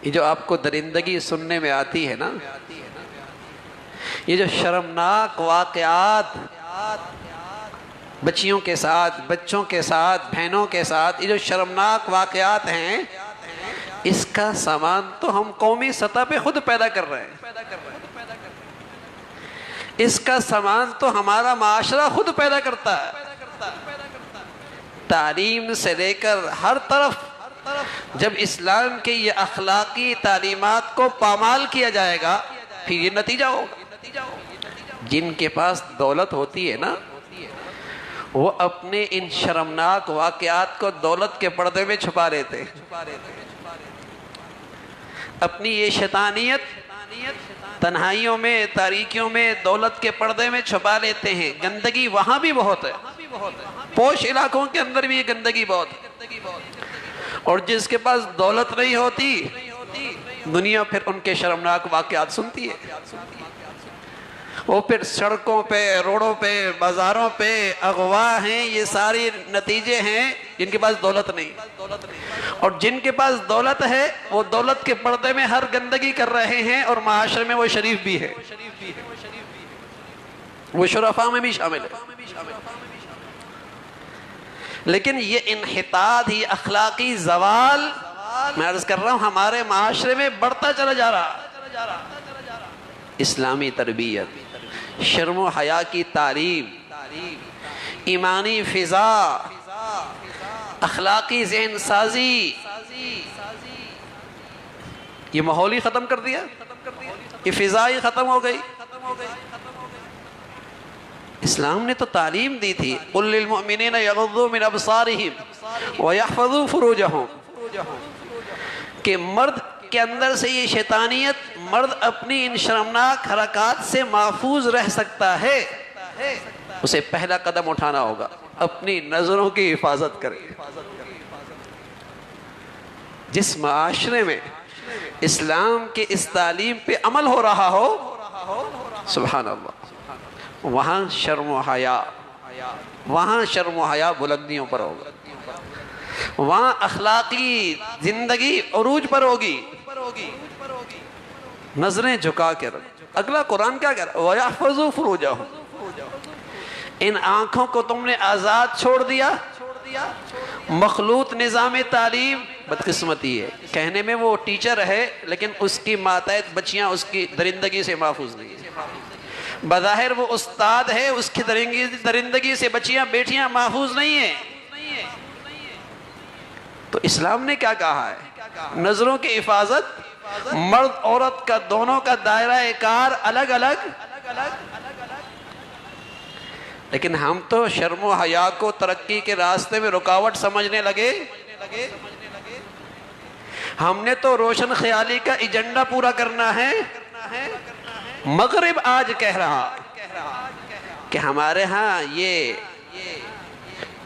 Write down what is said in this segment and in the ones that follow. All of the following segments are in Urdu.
یہ جو آپ کو درندگی سننے میں آتی ہے نا، یہ جو شرمناک واقعات بچیوں کے ساتھ، بچوں کے ساتھ، بہنوں کے ساتھ، یہ جو شرمناک واقعات ہیں، اس کا سامان تو ہم قومی سطح پہ خود پیدا کر رہے ہیں۔ اس کا سامان تو ہمارا معاشرہ خود پیدا کرتا ہے۔ تعلیم سے لے کر ہر طرف جب اسلام کے یہ اخلاقی تعلیمات کو پامال کیا جائے گا، پھر یہ نتیجہ ہوگا۔ جن کے پاس دولت ہوتی ہے نا، وہ اپنے ان شرمناک واقعات کو دولت کے پردے میں چھپا لیتے ہیں۔ اپنی یہ شیطانیت تنہائیوں میں، تاریکیوں میں، دولت کے پردے میں چھپا لیتے ہیں۔ گندگی وہاں بھی بہت ہے، پوش علاقوں کے اندر بھی یہ گندگی بہت ہے۔ اور جس کے پاس دولت نہیں ہوتی، دنیا پھر ان کے شرمناک واقعات سنتی ہے۔ وہ پھر سڑکوں پہ، روڈوں پہ، بازاروں پہ اغوا ہیں۔ یہ ساری نتیجے ہیں جن کے پاس دولت نہیں۔ اور جن کے پاس دولت ہے، وہ دولت کے پردے میں ہر گندگی کر رہے ہیں، اور معاشرے میں وہ شریف بھی ہے، وہ شرفاء میں بھی شامل ہے۔ لیکن یہ انحطاط، یہ اخلاقی زوال، میں عرض کر رہا ہوں، ہمارے معاشرے میں بڑھتا چلا جا رہا۔ اسلامی تربیت، شرم و حیا کی تعلیم، ایمانی فضا، اخلاقی ذہن سازی، یہ ماحول ہی ختم کر دیا، یہ فضا ہی ختم ہو گئی۔ اسلام نے تو تعلیم دی تھی، قُلْ لِلْمُؤْمِنِينَ يَغُضُّوا مِنْ أَبْصَارِهِمْ وَيَحْفَظُوا فُرُوجَهُمْ، کہ مرد کے اندر سے یہ شیطانیت، مرد اپنی ان شرمناک حرکات سے محفوظ رہ سکتا ہے، اسے پہلا قدم اٹھانا ہوگا، اپنی نظروں کی حفاظت کرے۔ جس معاشرے میں اسلام کے اس تعلیم پہ عمل ہو رہا ہو، سبحان اللہ، وہاں شرم و حیا، وہاں شرم و حیا بلندیوں پر ہوگا، وہاں اخلاقی زندگی عروج پر ہوگی۔ نظریں جھکا کے رکھ۔ اگلا قرآن کیا کہہ رہا ہے؟ وَيَحْفَظُوا فُرُوجَهُمْ، ان آنکھوں کو تم نے آزاد چھوڑ دیا۔ مخلوط نظام تعلیم بدقسمتی ہے، کہنے میں وہ ٹیچر ہے، لیکن اس کی ماتحت بچیاں اس کی درندگی سے محفوظ نہیں ہیں۔ بظاہر وہ استاد ہے، اس کی درندگی سے بچیاں، بیٹیاں محفوظ نہیں ہیں۔ تو اسلام نے کیا کہا ہے؟ نظروں کی حفاظت، مرد عورت کا دونوں کا دائرہ کار الگ الگ۔ لیکن ہم تو شرم و حیا کو ترقی کے راستے میں رکاوٹ سمجھنے لگے۔ ہم نے تو روشن خیالی کا ایجنڈا پورا کرنا ہے۔ مغرب آج کہہ رہا کہ ہمارے ہاں یہ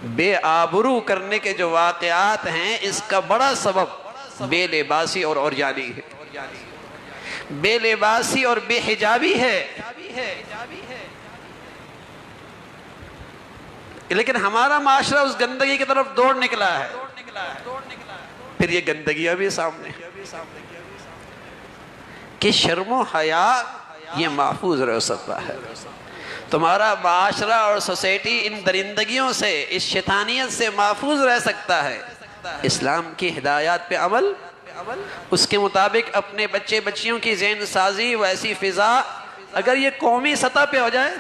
بے آبرو کرنے کے جو واقعات ہیں، اس کا بڑا سبب بے لباسی اور عریانی ہے، بے لباسی اور بے حجابی ہے۔ لیکن ہمارا معاشرہ اس گندگی کی طرف دوڑ نکلا ہے، پھر یہ گندگیاں بھی سامنے کہ شرم و حیا یہ محفوظ رہ سکتا ہے۔ تمہارا معاشرہ اور سوسائٹی ان درندگیوں سے، اس شیطانیت سے محفوظ رہ سکتا ہے۔ اسلام کی ہدایات پہ عمل، اس کے مطابق اپنے بچے بچیوں کی ذہن سازی، ویسی فضا، اگر یہ قومی سطح پہ ہو جائے،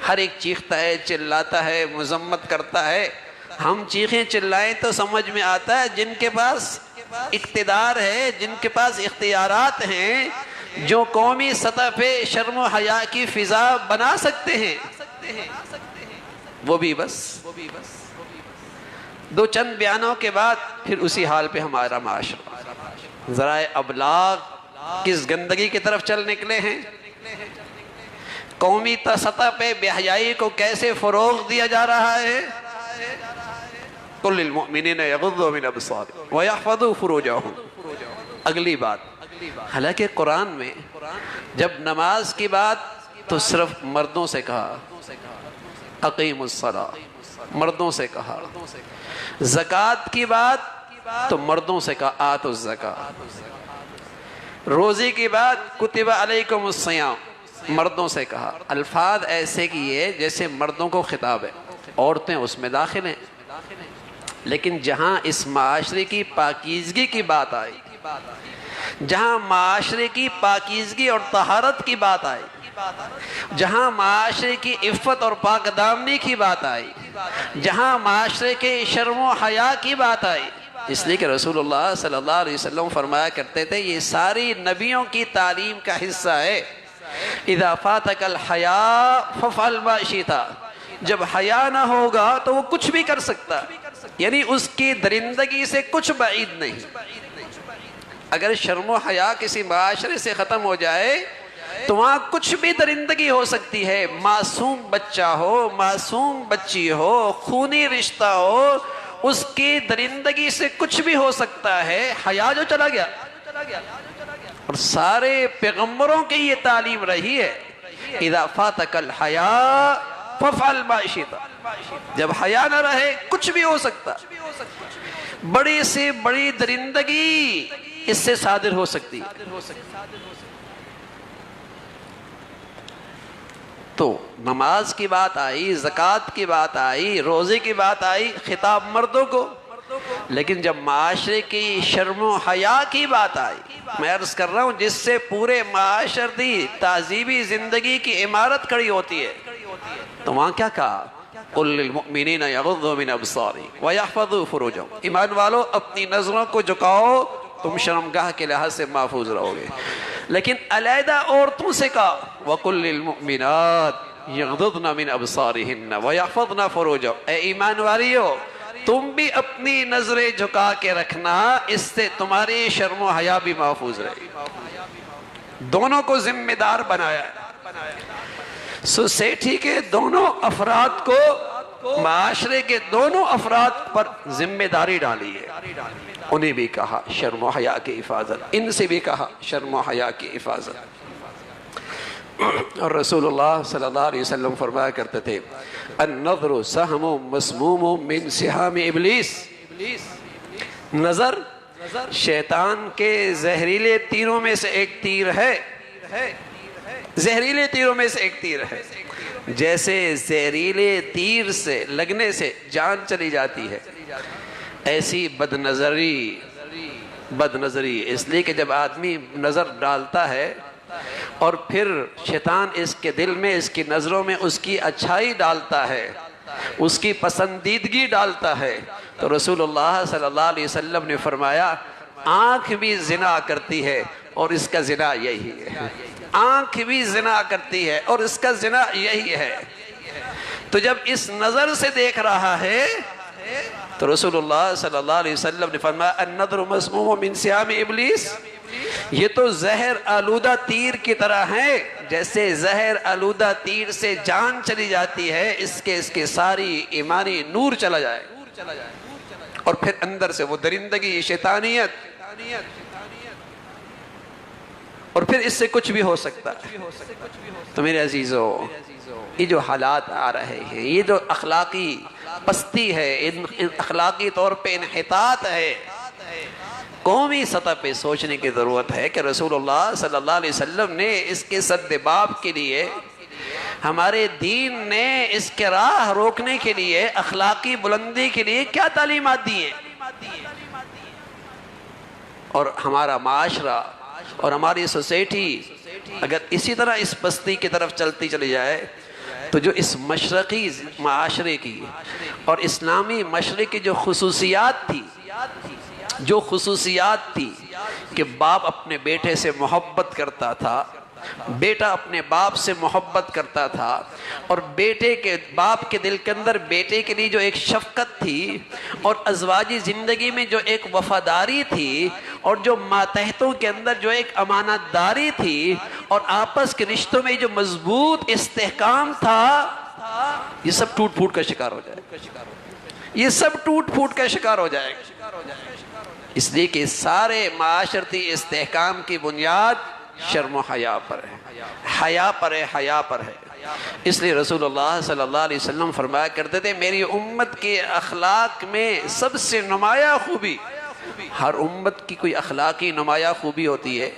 ہر ایک چیختا ہے، چلاتا ہے، مذمت کرتا ہے۔ ہم چیخیں چلائیں تو سمجھ میں آتا ہے جن کے پاس اقتدار ہے، جن کے پاس اختیارات ہیں، جو قومی سطح پہ شرم و حیا کی فضا بنا سکتے ہیں، وہ بھی بس دو چند بیانوں کے بعد پھر اسی حال پہ ہمارا معاشرہ۔ ذرائع ابلاغ کس گندگی کی طرف چل نکلے ہیں، قومی سطح پہ بے حیائی کو کیسے فروغ دیا جا رہا ہے۔ قُلْ لِلْمُؤْمِنِينَ يَغُضُّوا مِنْ أَبْصَارِهِمْ وَيَحْفَظُوا فُرُوجَهُمْ۔ اگلی بات، حالانکہ قرآن میں جب نماز کی بات تو صرف مردوں سے کہا، اقیموا الصلاۃ، مردوں سے کہا۔ زکوٰۃ کی بات تو مردوں سے کہا آتوا الزکاۃ. روزے کی بات کتب علیکم الصیام، مردوں سے کہا. الفاظ ایسے کیے جیسے مردوں کو خطاب ہے، عورتیں اس میں داخل ہیں. لیکن جہاں اس معاشرے کی پاکیزگی کی بات آئی، جہاں معاشرے کی پاکیزگی اور طہارت کی بات آئی، جہاں معاشرے کی عفت اور پاک دامنی کی بات آئی، جہاں معاشرے کے شرم و حیا کی بات آئی، اس لیے کہ رسول اللہ صلی اللہ علیہ وسلم فرمایا کرتے تھے یہ ساری نبیوں کی تعلیم کا حصہ ہے. اذا فاتک الحیاء فافعل ما شئت، جب حیا نہ ہوگا تو وہ کچھ بھی کر سکتا، یعنی اس کی درندگی سے کچھ بعید نہیں. اگر شرم و حیا کسی معاشرے سے ختم ہو جائے تو وہاں کچھ بھی درندگی ہو سکتی ہے. معصوم بچہ ہو، معصوم بچی ہو، خونی رشتہ ہو، اس کی درندگی سے کچھ بھی ہو سکتا ہے. حیا جو چلا گیا، اور سارے پیغمبروں کی یہ تعلیم رہی ہے اذا فاتک الحیاء فافعل ما شئت، جب حیا نہ رہے کچھ بھی ہو سکتا. بڑی سے بڑی درندگی اس سے صادر ہو سکتی ہے. تو نماز کی بات آئی، زکوٰۃ کی بات آئی، روزے کی بات آئی، خطاب مردوں کو. لیکن جب معاشرے کی شرم و حیا کی بات آئی، میں عرض کر رہا ہوں جس سے پورے معاشرتی تہذیبی زندگی کی عمارت کھڑی ہوتی ہے، تو وہاں کیا کہا؟ قل للمؤمنین یغضوا من ابصارہم ویحفظوا فروجہم، ایمان والو اپنی نظروں کو جھکاؤ، تم شرمگاہ کے لحاظ سے محفوظ رہو گے. لیکن علیحدہ عورتوں سے کہا وَقُلْ لِلْمُؤْمِنَاتِ يَغْضُضْنَ مِنْ أَبْصَارِهِنَّ وَيَحْفَظْنَ فُرُوجَهُنَّ، اے ایمان والیو تم بھی اپنی نظریں جھکا کے رکھنا، اس سے تمہاری شرم و حیا بھی محفوظ رہے. دونوں کو ذمہ دار بنایا ہے. سوسائٹی کے دونوں افراد کو، معاشرے کے دونوں افراد پر ذمہ داری ڈالی ہے. انہیں بھی کہا شرم و حیا کی حفاظت، ان سے بھی کہا شرم و حیا کی حفاظت. اور رسول اللہ صلی اللہ علیہ وسلم فرمایا کرتے تھے النظر سہم مسموم من سہام ابلیس، نظر شیطان کے زہریلے تیروں میں سے ایک تیر ہے. زہریلے تیروں میں سے ایک تیر ہے. جیسے زہریلے تیر سے لگنے سے جان چلی جاتی ہے، ایسی بد نظری اس لیے کہ جب آدمی نظر ڈالتا ہے اور پھر شیطان اس کے دل میں، اس کی نظروں میں اس کی اچھائی ڈالتا ہے، اس کی پسندیدگی ڈالتا ہے، تو رسول اللہ صلی اللہ علیہ وسلم نے فرمایا آنکھ بھی زنا کرتی ہے اور اس کا زنا یہی ہے. آنکھ بھی زنا کرتی ہے اور اس کا زنا یہی ہے. تو جب اس نظر سے دیکھ رہا ہے تو رسول اللہ صلی اللہ علیہ وسلم نے فرمایا النظر مسموم من سہام ابلیس، یہ تو زہر آلودہ تیر کی طرح ہے. جیسے زہر آلودہ تیر سے جان چلی جاتی ہے، اس کے ساری ایمانی نور چلا جائے اور پھر اندر سے وہ درندگی، شیطانیت، اور پھر اس سے کچھ بھی ہو سکتا ہے. تو میرے عزیزو، یہ جو حالات آ رہے ہیں، یہ جو اخلاقی پستی ہے، اخلاقی طور پہ انحطاط ہے، قومی سطح پہ سوچنے کی ضرورت ہے کہ رسول اللہ صلی اللہ علیہ وسلم نے اس کے سد باب کے لیے، ہمارے دین نے اس کے راہ روکنے کے لیے، اخلاقی بلندی کے لیے کیا تعلیمات دی ہیں. اور ہمارا معاشرہ اور ہماری سوسائٹی اگر اسی طرح اس پستی کی طرف چلتی چلی جائے تو جو اس مشرقی معاشرے کی اور اسلامی مشرق کی جو خصوصیات تھی کہ باپ اپنے بیٹے سے محبت کرتا تھا، بیٹا اپنے باپ سے محبت کرتا تھا، اور بیٹے کے باپ کے دل کے اندر بیٹے کے لیے جو ایک شفقت تھی، اور ازواجی زندگی میں جو ایک وفاداری تھی، اور جو ماتحتوں کے اندر جو ایک امانت داری تھی، اور آپس کے رشتوں میں جو مضبوط استحکام تھا، یہ سب ٹوٹ پھوٹ کا شکار ہو جائے. یہ سب ٹوٹ پھوٹ کا شکار ہو جائے گا. اس لیے کہ سارے معاشرتی استحکام کی بنیاد شرم و حیا پر ہے، حیا پر ہے. اس لیے رسول اللہ صلی اللہ علیہ وسلم فرمایا کرتے تھے میری امت کے اخلاق میں سب سے نمایاں خوبی ہر امت کی کوئی اخلاقی نمایاں خوبی ہوتی ہے.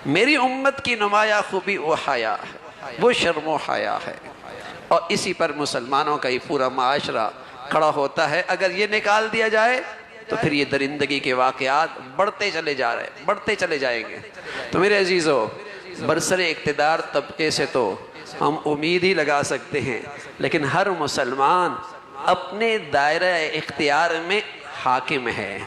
میری امت کی نمایاں خوبی وہ حیا ہے، وہ شرم و حیا ہے، اور اسی پر مسلمانوں کا یہ پورا معاشرہ کھڑا ہوتا ہے. اگر یہ نکال دیا جائے تو پھر یہ درندگی کے واقعات بڑھتے چلے جائیں گے. تو میرے عزیزو، برسر اقتدار طبقے سے تو ہم امید ہی لگا سکتے ہیں، لیکن ہر مسلمان اپنے دائرہ اختیار میں حاکم ہے،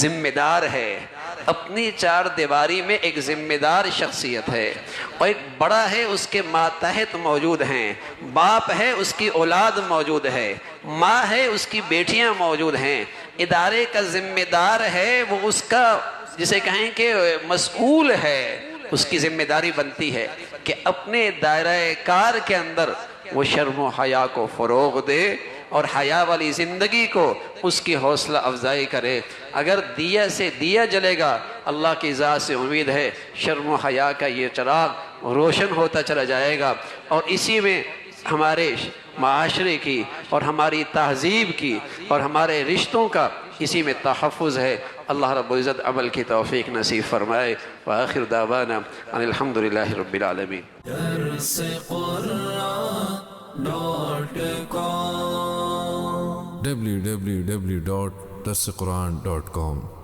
ذمہ دار ہے، اپنی چار دیواری میں ایک ذمہ دار شخصیت ہے، اور ایک بڑا ہے، اس کے ماتحت موجود ہیں، باپ ہے، اس کی اولاد موجود ہے، ماں ہے، اس کی بیٹیاں موجود ہیں. ادارے کا ذمہ دار ہے، وہ اس کا جسے کہیں کہ مسئول ہے، اس کی ذمہ داری بنتی ہے کہ اپنے دائرہ کار کے اندر وہ شرم و حیا کو فروغ دے اور حیا والی زندگی کو اس کی حوصلہ افزائی کرے. اگر دیا سے دیا جلے گا، اللہ کی ذات سے امید ہے شرم و حیا کا یہ چراغ روشن ہوتا چلا جائے گا، اور اسی میں ہمارے معاشرے کی اور ہماری تہذیب کی اور ہمارے رشتوں کا اسی میں تحفظ ہے. اللہ رب العزت عمل کی توفیق نصیب فرمائے. وآخر دعوانا ان الحمدللہ رب العالمین. www.darsequran.com